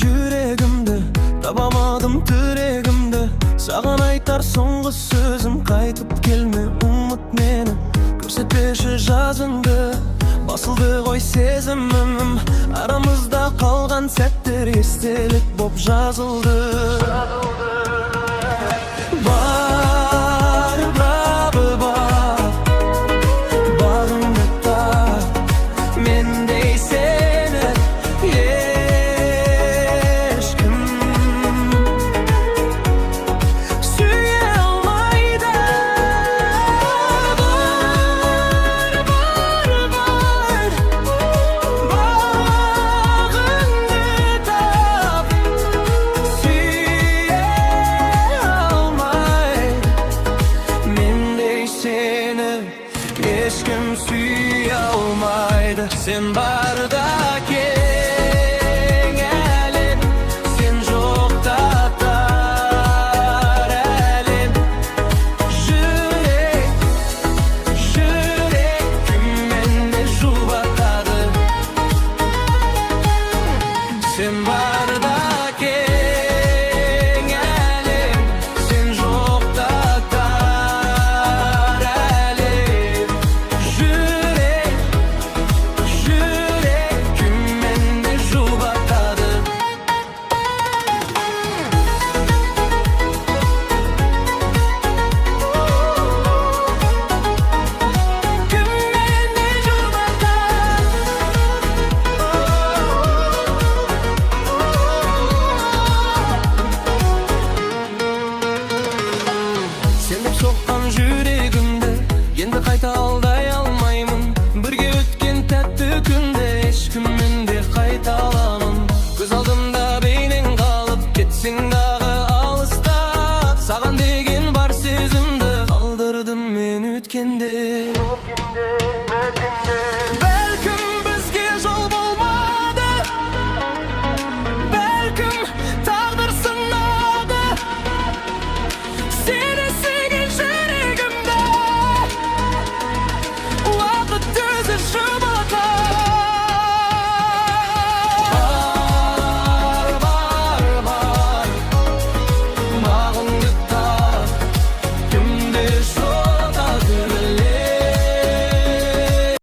Yüreğimde tabamadım tiregimde, sağan aytar soңғы sözüm, qaytıp kelme umut meni, көрсөтпеші жазыңды. Басылды ғой сезімім, арамызда қалған сәттер естелік боп жазылды. Бар, брабы бар, бағыңды тап, мендей сені ешкім сүйе алмайды. Бар, бар, бағыңды тап, сүйе алмай, мендей сені ешкім сүйе алмайды. Сен барда кел.